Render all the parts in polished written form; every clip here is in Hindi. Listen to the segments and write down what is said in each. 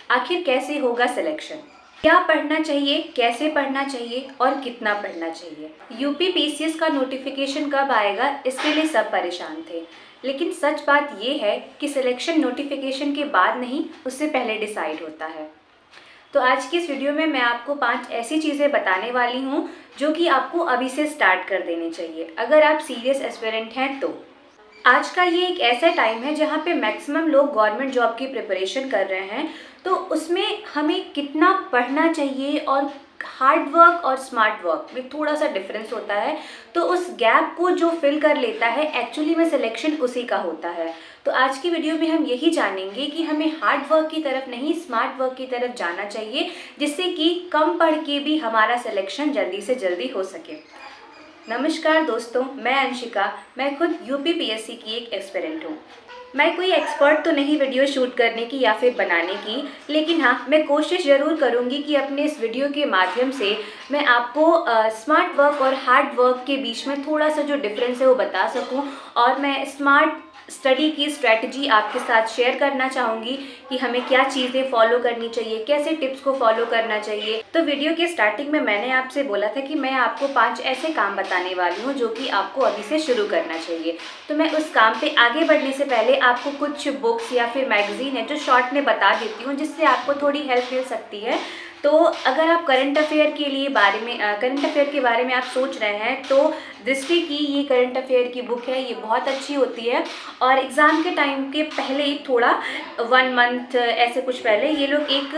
आखिर कैसे होगा सिलेक्शन, क्या पढ़ना चाहिए, कैसे पढ़ना चाहिए और कितना पढ़ना चाहिए। यूपी पीसीएस का नोटिफिकेशन कब आएगा, इसके लिए सब परेशान थे। लेकिन सच बात ये है कि सिलेक्शन नोटिफिकेशन के बाद नहीं, उससे पहले डिसाइड होता है। तो आज की इस वीडियो में मैं आपको 5 ऐसी चीज़ें बताने वाली हूँ जो कि आपको अभी से स्टार्ट कर देनी चाहिए अगर आप सीरियस एस्पिरेंट हैं तो। आज का ये एक ऐसा टाइम है जहाँ पे मैक्सिमम लोग गवर्नमेंट जॉब की प्रिपरेशन कर रहे हैं, तो उसमें हमें कितना पढ़ना चाहिए और हार्ड वर्क और स्मार्ट वर्क में थोड़ा सा डिफरेंस होता है। तो उस गैप को जो फिल कर लेता है एक्चुअली में सिलेक्शन उसी का होता है। तो आज की वीडियो में हम यही जानेंगे कि हमें हार्ड वर्क की तरफ नहीं, स्मार्ट वर्क की तरफ जाना चाहिए, जिससे कि कम पढ़ के भी हमारा सिलेक्शन जल्दी से जल्दी हो सके। नमस्कार दोस्तों, मैं अंशिका, मैं खुद यूपी पीएससी की एक एस्पिरेंट हूँ। मैं कोई एक्सपर्ट तो नहीं वीडियो शूट करने की या फिर बनाने की, लेकिन हाँ, मैं कोशिश ज़रूर करूँगी कि अपने इस वीडियो के माध्यम से मैं आपको स्मार्ट वर्क और हार्ड वर्क के बीच में थोड़ा सा जो डिफरेंस है वो बता सकूँ, और मैं स्मार्ट स्टडी की स्ट्रैटेजी आपके साथ शेयर करना चाहूँगी कि हमें क्या चीज़ें फॉलो करनी चाहिए, कैसे टिप्स को फॉलो करना चाहिए। तो वीडियो के स्टार्टिंग में मैंने आपसे बोला था कि मैं आपको 5 ऐसे काम बताने वाली हूँ जो कि आपको अभी से शुरू करना चाहिए। तो मैं उस काम पे आगे बढ़ने से पहले आपको कुछ बुक्स या फिर मैगजीन है जो शॉर्ट में बता देती हूँ, जिससे आपको थोड़ी हेल्प मिल सकती है। तो अगर आप करंट अफेयर के बारे में आप सोच रहे हैं तो दृष्टि की ये करंट अफेयर की बुक है, ये बहुत अच्छी होती है। और एग्ज़ाम के टाइम के पहले ही थोड़ा 1 मंथ ऐसे कुछ पहले ये लोग एक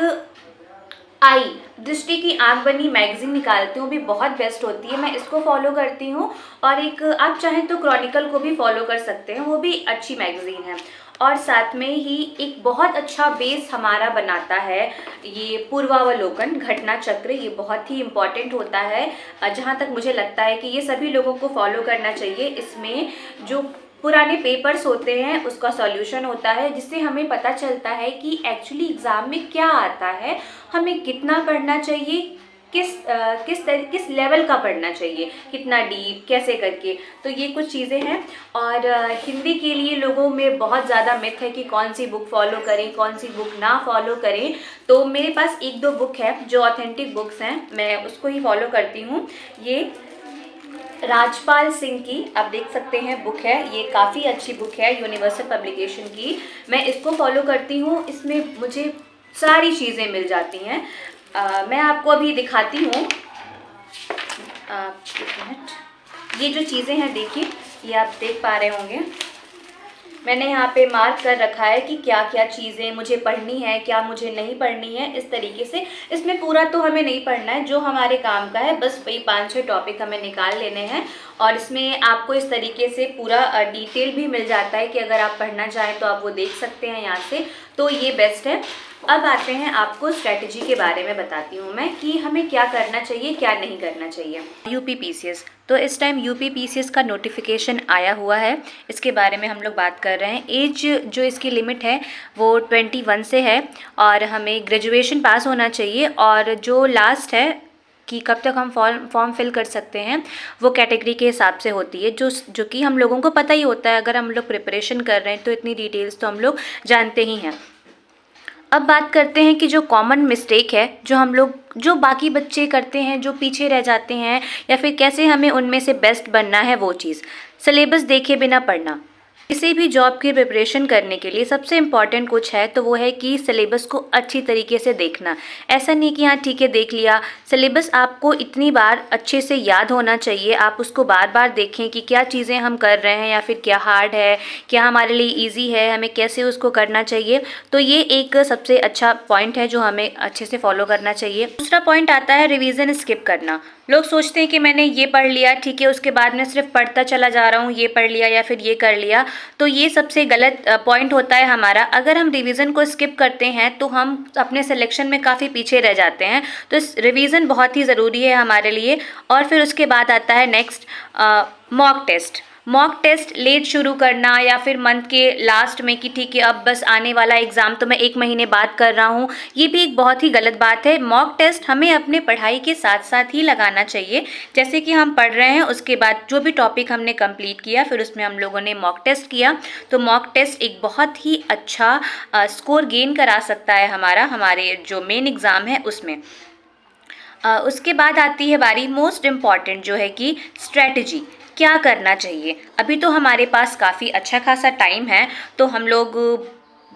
दृष्टि की आंख बनी मैगजीन निकालते हैं, भी बहुत बेस्ट होती है। मैं इसको फॉलो करती हूँ, और एक आप चाहें तो क्रॉनिकल को भी फॉलो कर सकते हैं, वो भी अच्छी मैगजीन है। और साथ में ही एक बहुत अच्छा बेस हमारा बनाता है ये पूर्वावलोकन घटना चक्र, ये बहुत ही इम्पॉर्टेंट होता है। जहाँ तक मुझे लगता है कि ये सभी लोगों को फॉलो करना चाहिए। इसमें जो पुराने पेपर्स होते हैं उसका सॉल्यूशन होता है, जिससे हमें पता चलता है कि एक्चुअली एग्ज़ाम में क्या आता है, हमें कितना पढ़ना चाहिए, किस लेवल का पढ़ना चाहिए, कितना डीप, कैसे करके। तो ये कुछ चीज़ें हैं। और हिंदी के लिए लोगों में बहुत ज़्यादा मिथ है कि कौन सी बुक फॉलो करें, कौन सी बुक ना फॉलो करें। तो मेरे पास 1-2 बुक है जो ऑथेंटिक बुक्स हैं, मैं उसको ही फॉलो करती हूँ। ये राजपाल सिंह की आप देख सकते हैं बुक है, ये काफ़ी अच्छी बुक है, यूनिवर्सल पब्लिकेशन की। मैं इसको फॉलो करती हूँ, इसमें मुझे सारी चीज़ें मिल जाती हैं। मैं आपको अभी दिखाती हूँ, एक मिनट। ये जो चीज़ें हैं देखिए, ये आप देख पा रहे होंगे, मैंने यहाँ पे मार्क कर रखा है कि क्या क्या चीज़ें मुझे पढ़नी है, क्या मुझे नहीं पढ़नी है। इस तरीके से इसमें पूरा तो हमें नहीं पढ़ना है, जो हमारे काम का है बस वही 5-6 टॉपिक हमें निकाल लेने हैं। और इसमें आपको इस तरीके से पूरा डिटेल भी मिल जाता है कि अगर आप पढ़ना चाहें तो आप वो देख सकते हैं यहाँ से, तो ये बेस्ट है। अब आते हैं, आपको स्ट्रैटेजी के बारे में बताती हूँ मैं कि हमें क्या करना चाहिए, क्या नहीं करना चाहिए। यूपी पीसीएस, तो इस टाइम यूपी पीसीएस का नोटिफिकेशन आया हुआ है, इसके बारे में हम लोग बात कर रहे हैं। एज जो इसकी लिमिट है वो 21 से है, और हमें ग्रेजुएशन पास होना चाहिए। और जो लास्ट है कि कब तक हम फॉर्म फिल कर सकते हैं, वो कैटेगरी के हिसाब से होती है, जो कि हम लोगों को पता ही होता है। अगर हम लोग प्रिपरेशन कर रहे हैं तो इतनी डिटेल्स तो हम लोग जानते ही हैं। अब बात करते हैं कि जो कॉमन मिस्टेक है, जो बाकी बच्चे करते हैं, जो पीछे रह जाते हैं, या फिर कैसे हमें उनमें से बेस्ट बनना है, वो चीज़। सिलेबस देखे बिना पढ़ना। किसी भी जॉब की प्रिपरेशन करने के लिए सबसे इम्पॉर्टेंट कुछ है तो वो है कि सिलेबस को अच्छी तरीके से देखना। ऐसा नहीं कि हाँ ठीक है देख लिया, सिलेबस आपको इतनी बार अच्छे से याद होना चाहिए। आप उसको बार बार देखें कि क्या चीज़ें हम कर रहे हैं, या फिर क्या हार्ड है, क्या हमारे लिए ईजी है, हमें कैसे उसको करना चाहिए। तो ये एक सबसे अच्छा पॉइंट है जो हमें अच्छे से फॉलो करना चाहिए। दूसरा पॉइंट आता है रिवीजन स्किप करना। लोग सोचते हैं कि मैंने ये पढ़ लिया, ठीक है, उसके बाद मैं सिर्फ पढ़ता चला जा रहा हूँ, ये पढ़ लिया या फिर ये कर लिया। तो ये सबसे गलत पॉइंट होता है हमारा। अगर हम रिवीजन को स्किप करते हैं तो हम अपने सिलेक्शन में काफ़ी पीछे रह जाते हैं। तो इस रिवीजन बहुत ही ज़रूरी है हमारे लिए। और फिर उसके बाद आता है next mock test. Mock test late शुरू करना या फिर मंथ के लास्ट में कि ठीक है अब बस आने वाला एग्ज़ाम तो मैं 1 महीने बाद कर रहा हूँ, ये भी एक बहुत ही गलत बात है। मॉक टेस्ट हमें अपने पढ़ाई के साथ साथ ही लगाना चाहिए। जैसे कि हम पढ़ रहे हैं उसके बाद जो भी टॉपिक हमने कंप्लीट किया फिर उसमें हम लोगों ने मॉक टेस्ट किया, तो मॉक टेस्ट एक बहुत ही अच्छा स्कोर गेन करा सकता है हमारे जो मेन एग्ज़ाम है उसमें। उसके बाद आती है बारी मोस्ट इम्पॉर्टेंट जो है कि स्ट्रैटेजी, क्या करना चाहिए। अभी तो हमारे पास काफ़ी अच्छा खासा टाइम है, तो हम लोग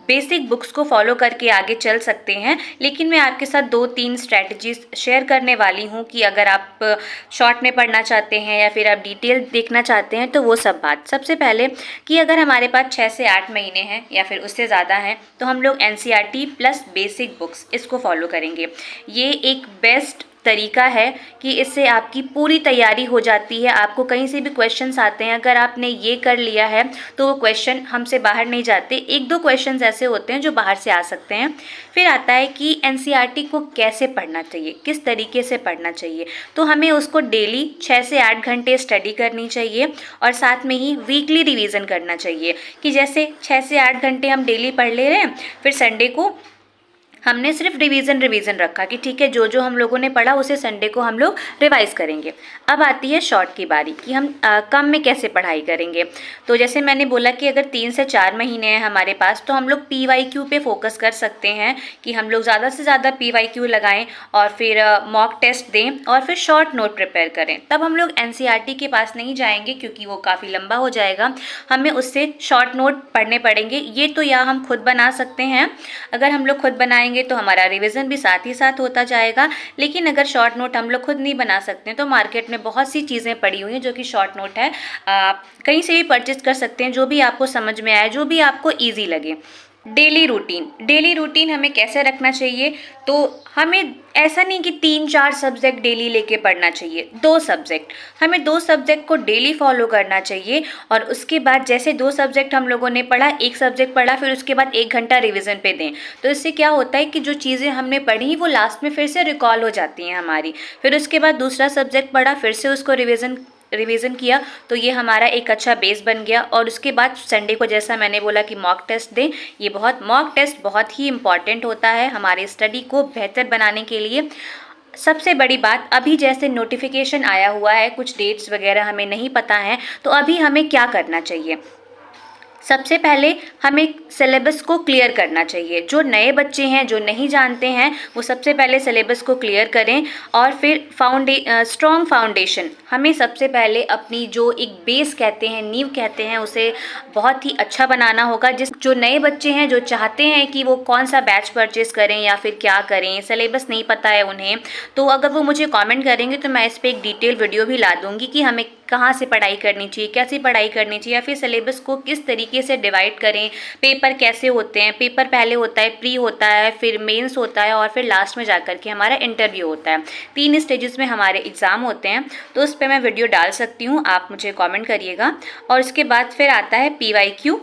बेसिक बुक्स को फॉलो करके आगे चल सकते हैं, लेकिन मैं आपके साथ 2-3 स्ट्रैटेजीज शेयर करने वाली हूँ कि अगर आप शॉर्ट में पढ़ना चाहते हैं या फिर आप डिटेल देखना चाहते हैं तो वो सब बात। सबसे पहले कि अगर हमारे पास 6 से 8 महीने हैं या फिर उससे ज़्यादा हैं तो हम लोग NCERT प्लस बेसिक बुक्स इसको फॉलो करेंगे। ये एक बेस्ट तरीका है कि इससे आपकी पूरी तैयारी हो जाती है। आपको कहीं से भी क्वेश्चंस आते हैं, अगर आपने ये कर लिया है तो वो क्वेश्चन हमसे बाहर नहीं जाते। 1-2 क्वेश्चंस ऐसे होते हैं जो बाहर से आ सकते हैं। फिर आता है कि NCERT को कैसे पढ़ना चाहिए, किस तरीके से पढ़ना चाहिए। तो हमें उसको डेली 6 से 8 घंटे स्टडी करनी चाहिए और साथ में ही वीकली रिवीजन करना चाहिए कि जैसे 6 से 8 घंटे हम डेली पढ़ ले रहे हैं, फिर संडे को हमने सिर्फ रिवीजन रखा कि ठीक है जो जो हम लोगों ने पढ़ा उसे संडे को हम लोग रिवाइज करेंगे। अब आती है शॉर्ट की बारी कि हम कम में कैसे पढ़ाई करेंगे। तो जैसे मैंने बोला कि अगर 3 से 4 महीने हैं हमारे पास तो हम लोग PYQ पे फोकस कर सकते हैं कि हम लोग ज़्यादा से ज़्यादा PYQ लगाएं और फिर मॉक टेस्ट दें और फिर शॉर्ट नोट प्रिपेयर करें। तब हम लोग NCERT के पास नहीं जाएंगे क्योंकि वो काफ़ी लंबा हो जाएगा, हमें उससे शॉर्ट नोट पढ़ने पड़ेंगे। ये तो या हम खुद बना सकते हैं, अगर हम लोग खुद बनाएंगे तो हमारा रिवीजन भी साथ ही साथ होता जाएगा। लेकिन अगर शॉर्ट नोट हम लोग खुद नहीं बना सकते तो मार्केट में बहुत सी चीज़ें पड़ी हुई हैं जो कि शॉर्ट नोट है, कहीं से भी परचेज कर सकते हैं, जो भी आपको समझ में आए, जो भी आपको ईजी लगे। डेली रूटीन हमें कैसे रखना चाहिए, तो हमें ऐसा नहीं कि 3-4 सब्जेक्ट डेली लेके पढ़ना चाहिए। 2 सब्जेक्ट, हमें 2 सब्जेक्ट को डेली फॉलो करना चाहिए और उसके बाद जैसे 2 सब्जेक्ट हम लोगों ने पढ़ा, 1 सब्जेक्ट पढ़ा, फिर उसके बाद 1 घंटा रिवीजन पे दें। तो इससे क्या होता है कि जो चीज़ें हमने पढ़ी वो लास्ट में फिर से रिकॉल हो जाती हैं हमारी। फिर उसके बाद दूसरा सब्जेक्ट पढ़ा, फिर से उसको रिवीजन किया, तो ये हमारा एक अच्छा बेस बन गया। और उसके बाद संडे को जैसा मैंने बोला कि मॉक टेस्ट दें, ये मॉक टेस्ट बहुत ही इम्पॉर्टेंट होता है हमारे स्टडी को बेहतर बनाने के लिए। सबसे बड़ी बात, अभी जैसे नोटिफिकेशन आया हुआ है, कुछ डेट्स वगैरह हमें नहीं पता है, तो अभी हमें क्या करना चाहिए। सबसे पहले हमें सिलेबस को क्लियर करना चाहिए। जो नए बच्चे हैं, जो नहीं जानते हैं, वो सबसे पहले सिलेबस को क्लियर करें और फिर स्ट्रॉन्ग फाउंडेशन, हमें सबसे पहले अपनी जो एक बेस कहते हैं, नींव कहते हैं, उसे बहुत ही अच्छा बनाना होगा। जो नए बच्चे हैं जो चाहते हैं कि वो कौन सा बैच परचेस करें या फिर क्या करें, सिलेबस नहीं पता है उन्हें, तो अगर वो मुझे कमेंट करेंगे तो मैं इस पर एक डिटेल वीडियो भी ला दूँगी कि हमें कहाँ से पढ़ाई करनी चाहिए, कैसी पढ़ाई करनी चाहिए, या फिर सिलेबस को किस तरीके से डिवाइड करें, पेपर कैसे होते हैं। पेपर पहले होता है, प्री होता है, फिर मेंस होता है और फिर लास्ट में जाकर के हमारा इंटरव्यू होता है। 3 स्टेजेस में हमारे एग्ज़ाम होते हैं, तो उस पर मैं वीडियो डाल सकती हूँ, आप मुझे कमेंट करिएगा। और उसके बाद फिर आता है PYQ,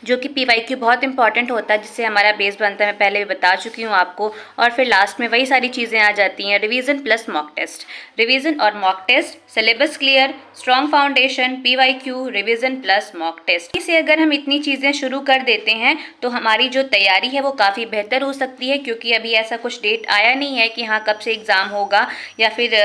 जो कि PYQ बहुत इंपॉर्टेंट होता है, जिससे हमारा बेस बनता है, मैं पहले भी बता चुकी हूँ आपको। और फिर लास्ट में वही सारी चीज़ें आ जाती हैं, revision plus mock test. Revision और mock test, syllabus clear, strong foundation, PYQ, revision plus mock test. इसे अगर हम इतनी चीज़ें शुरू कर देते हैं तो हमारी जो तैयारी है वो काफ़ी बेहतर हो सकती है, क्योंकि अभी ऐसा कुछ डेट आया नहीं है कि हाँ कब से एग्ज़ाम होगा या फिर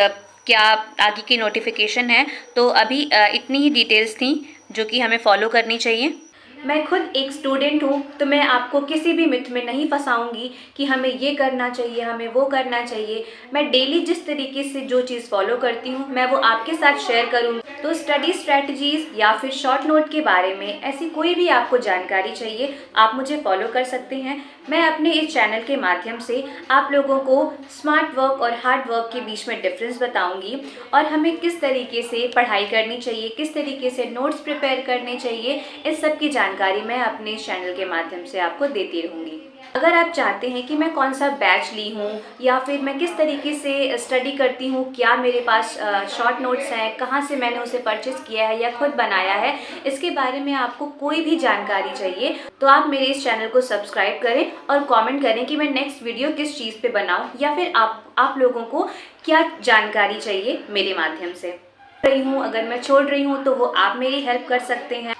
क्या आगे की नोटिफिकेशन है। तो अभी इतनी ही डिटेल्स थी जो कि हमें फॉलो करनी चाहिए। मैं खुद एक स्टूडेंट हूँ, तो मैं आपको किसी भी मिथ में नहीं फंसाऊंगी कि हमें ये करना चाहिए, हमें वो करना चाहिए। मैं डेली जिस तरीके से जो चीज़ फॉलो करती हूँ मैं वो आपके साथ शेयर करूँगी। तो स्टडी स्ट्रैटेजीज़ या फिर शॉर्ट नोट के बारे में ऐसी कोई भी आपको जानकारी चाहिए, आप मुझे फॉलो कर सकते हैं। मैं अपने इस चैनल के माध्यम से आप लोगों को स्मार्ट वर्क और हार्ड वर्क के बीच में डिफरेंस बताऊंगी और हमें किस तरीके से पढ़ाई करनी चाहिए, किस तरीके से नोट्स प्रिपेयर करने चाहिए, इस सब की जानकारी मैं अपने इस चैनल के माध्यम से आपको देती रहूँगी। अगर आप चाहते हैं कि मैं कौन सा बैच ली हूँ या फिर मैं किस तरीके से स्टडी करती हूँ, क्या मेरे पास शॉर्ट नोट्स हैं, कहाँ से मैंने उसे परचेज़ किया है या खुद बनाया है, इसके बारे में आपको कोई भी जानकारी चाहिए तो आप मेरे इस चैनल को सब्सक्राइब करें और कमेंट करें कि मैं नेक्स्ट वीडियो किस चीज़ पे बनाऊँ, या फिर आप लोगों को क्या जानकारी चाहिए मेरे माध्यम से। रही हूँ, अगर मैं छोड़ रही हूँ तो वो आप मेरी हेल्प कर सकते हैं।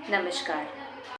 नमस्कार।